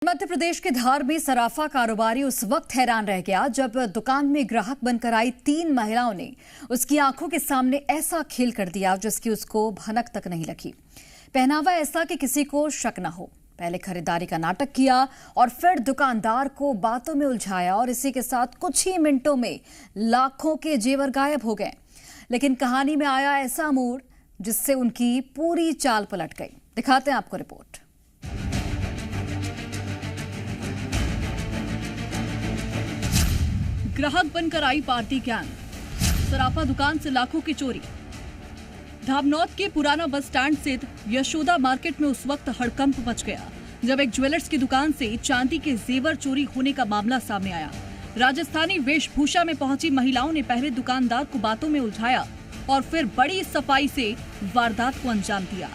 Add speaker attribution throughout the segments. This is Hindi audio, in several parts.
Speaker 1: मध्य प्रदेश के धार में सराफा कारोबारी उस वक्त हैरान रह गया जब दुकान में ग्राहक बनकर आई 3 महिलाओं ने उसकी आंखों के सामने ऐसा खेल कर दिया जिसकी उसको भनक तक नहीं लगी। पहनावा ऐसा कि किसी को शक न हो। पहले खरीदारी का नाटक किया और फिर दुकानदार को बातों में उलझाया और इसी के साथ कुछ ही मिनटों में लाखों के जेवर गायब हो गए। लेकिन कहानी में आया ऐसा मोड़ जिससे उनकी पूरी चाल पलट गई। दिखाते हैं आपको रिपोर्ट। ग्राहक बनकर आई पार्टी गैंग, सराफा दुकान से लाखों की चोरी। धामनौद के पुराना बस स्टैंड स्थित यशोदा मार्केट में उस वक्त हड़कंप मच गया जब एक ज्वेलर्स की दुकान से चांदी के जेवर चोरी होने का मामला सामने आया। राजस्थानी वेशभूषा में पहुंची महिलाओं ने पहले दुकानदार को बातों में उलझाया और फिर बड़ी सफाई से वारदात को अंजाम दिया।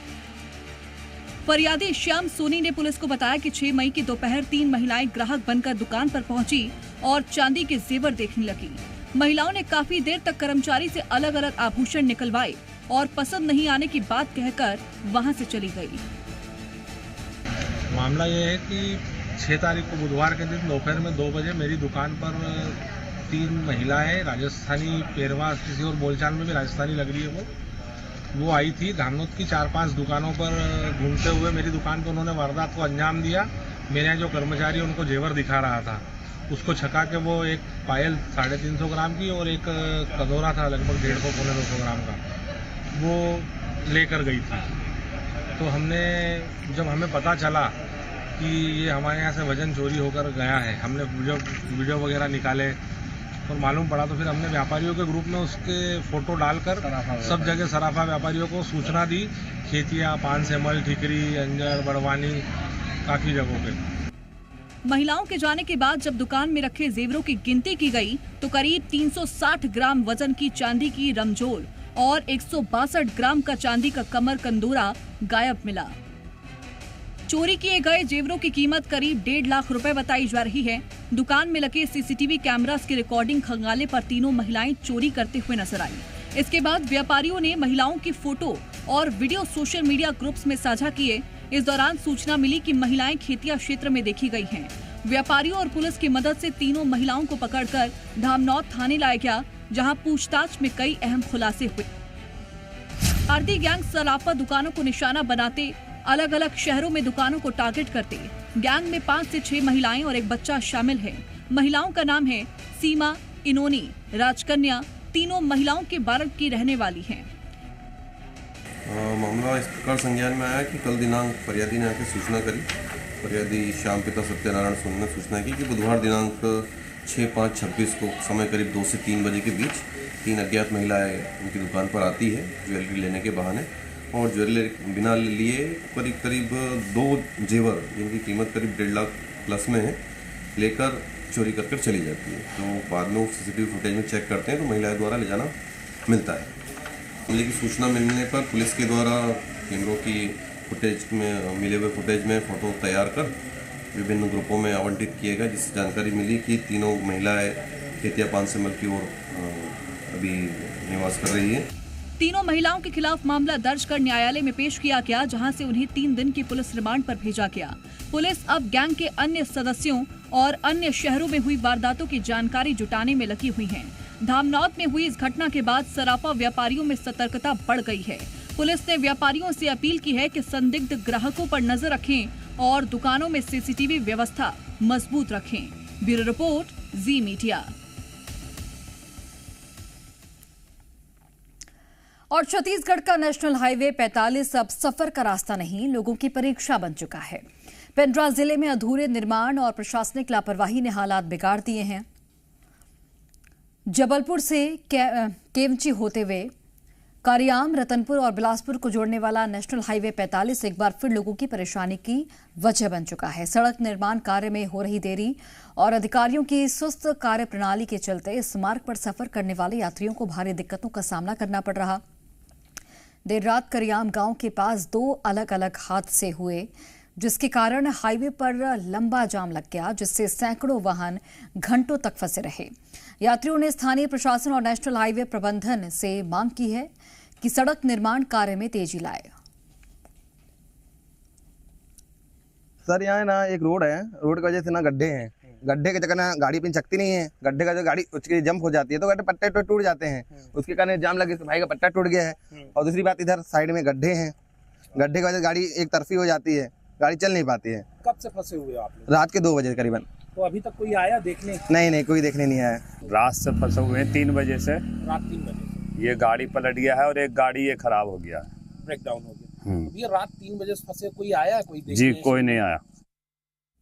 Speaker 1: फरियादी श्याम सोनी ने पुलिस को बताया कि 6 मई की दोपहर 3 महिलाएं ग्राहक बनकर दुकान पर पहुंची और चांदी के जेवर देखने लगी। महिलाओं ने काफी देर तक कर्मचारी से अलग अलग आभूषण निकलवाए और पसंद नहीं आने की बात कहकर वहां से चली गई।
Speaker 2: मामला यह है कि 6 तारीख को बुधवार के दिन दोपहर में 2 बजे मेरी दुकान पर 3 महिलाएं राजस्थानी पेरवा किसी और बोलचाल में भी राजस्थानी लग रही है वो आई थी। धामनौद की 4-5 दुकानों पर घूमते हुए मेरी दुकान पर उन्होंने वारदात को अंजाम दिया। मेरे यहाँ जो कर्मचारी उनको जेवर दिखा रहा था उसको छका के वो एक पायल 350 ग्राम की और एक कदोरा था लगभग 150-200 ग्राम का, वो लेकर गई थी। तो जब हमें पता चला कि ये हमारे यहाँ से वजन चोरी होकर गया है, हमने वीडियो वगैरह निकाले और मालूम पड़ा तो फिर हमने व्यापारियों के ग्रुप में उसके फोटो डालकर सब जगह सराफा व्यापारियों को सूचना दी। खेतिया, पानसेमल, ठिकरी, अंजड़, बड़वानी, काफी जगहों पे।
Speaker 1: महिलाओं के जाने के बाद जब दुकान में रखे जेवरों की गिनती की गई तो करीब 360 ग्राम वजन की चांदी की रमजोल और 162 ग्राम का चांदी का कमर कंदूरा गायब मिला। चोरी किए गए जेवरों की कीमत करीब 1.5 लाख रुपए बताई जा रही है। दुकान में लगे सीसीटीवी कैमरास की रिकॉर्डिंग खंगालने पर तीनों महिलाएं चोरी करते हुए नजर आई। इसके बाद व्यापारियों ने महिलाओं की फोटो और वीडियो सोशल मीडिया ग्रुप्स में साझा किए। इस दौरान सूचना मिली कि महिलाएं खेतिया क्षेत्र में देखी गई हैं। व्यापारियों और पुलिस की मदद से तीनों महिलाओं को पकड़कर धामनौद थाने लाया गया, जहां पूछताछ में कई अहम खुलासे हुए। पार्टी गैंग सराफा दुकानों को निशाना बनाते अलग अलग शहरों में दुकानों को टारगेट करते। गैंग में 5 से 6 महिलाएं और एक बच्चा शामिल है। महिलाओं का नाम है सीमा, इनोनी, राजकन्या। तीनों महिलाओं के बारड की रहने वाली हैं।
Speaker 3: मामला इस प्रकार संज्ञान में आया कि कल दिनांक फरियादी ने आकर सूचना करी। फरियादी श्याम पिता सत्यनारायण सोनी ने सूचना की कि बुधवार दिनांक 6/5/26 को समय करीब 2 से 3 बजे के बीच 3 अज्ञात महिलाएं उनकी दुकान पर आती है ज्वेलरी लेने के बहाने, और ज्वेलरी बिना लिए करीब 2 जेवर जिनकी कीमत करीब 1.5 लाख प्लस में है लेकर चोरी कर चली जाती है। तो बाद में वो सीसीटीवी फुटेज में चेक करते हैं तो महिलाएं द्वारा ले जाना मिलता है। मामले की सूचना मिलने पर पुलिस के द्वारा कैमरों की फुटेज में मिले हुए फुटेज में फोटो तैयार कर विभिन्न ग्रुपों में आवंटित किए गए, जिससे जानकारी मिली कि तीनों महिलाएं खेतिया पानसेमल की ओर अभी निवास कर रही है।
Speaker 1: तीनों महिलाओं के खिलाफ मामला दर्ज कर न्यायालय में पेश किया गया, जहां से उन्हें 3 दिन की पुलिस रिमांड पर भेजा गया। पुलिस अब गैंग के अन्य सदस्यों और अन्य शहरों में हुई वारदातों की जानकारी जुटाने में लगी हुई है। धामनौद में हुई इस घटना के बाद सराफा व्यापारियों में सतर्कता बढ़ गई है। पुलिस ने व्यापारियों से अपील की है कि संदिग्ध ग्राहकों पर नजर रखें और दुकानों में सीसीटीवी व्यवस्था मजबूत रखें। ब्यूरो रिपोर्ट, जी मीडिया। और छत्तीसगढ़ का नेशनल हाईवे 45 अब सफर का रास्ता नहीं, लोगों की परीक्षा बन चुका है। पेंड्रा जिले में अधूरे निर्माण और प्रशासनिक लापरवाही ने हालात बिगाड़ दिए हैं। जबलपुर से केवंची होते हुए कारियाम, रतनपुर और बिलासपुर को जोड़ने वाला नेशनल हाईवे 45 एक बार फिर लोगों की परेशानी की वजह बन चुका है। सड़क निर्माण कार्य में हो रही देरी और अधिकारियों की सुस्त कार्य प्रणाली के चलते इस मार्ग पर सफर करने वाले यात्रियों को भारी दिक्कतों का सामना करना पड़ रहा। देर रात करियाम गांव के पास 2 अलग अलग हादसे हुए, जिसके कारण हाईवे पर लंबा जाम लग गया, जिससे सैकड़ों वाहन घंटों तक फंसे रहे। यात्रियों ने स्थानीय प्रशासन और नेशनल हाईवे प्रबंधन से मांग की है कि सड़क निर्माण कार्य में तेजी लाए।
Speaker 4: सर यहाँ ना एक रोड है, रोड की वजह से ना गड्ढे हैं, गड्ढे के चक्कर में गाड़ी अपनी चकती नहीं है, गड्ढे का जो गाड़ी उसकी जंप हो जाती है तो गड्ढे पट्टे टूट जाते हैं, उसके कारण जाम लगे, भाई का पट्टा टूट गया है। और दूसरी बात इधर साइड में गड्ढे हैं, गड्ढे की वजह से गाड़ी एक तरफी हो जाती है, गाड़ी चल नहीं पाती है।
Speaker 5: कब से फंसे हुए हो आप लोग?
Speaker 4: रात के 2 बजे करीबन।
Speaker 5: तो अभी तक कोई आया देखने?
Speaker 4: नहीं, कोई देखने नहीं आया।
Speaker 6: रात से फंसे हुए हैं 3 बजे से।
Speaker 5: रात 3 बजे
Speaker 6: ये गाड़ी पलट गया है और एक गाड़ी ये खराब हो गया है।
Speaker 5: ब्रेक डाउन हो गया। ये रात 3 बजे से फंसे, कोई आया कोई देखने?
Speaker 6: जी कोई नहीं आया।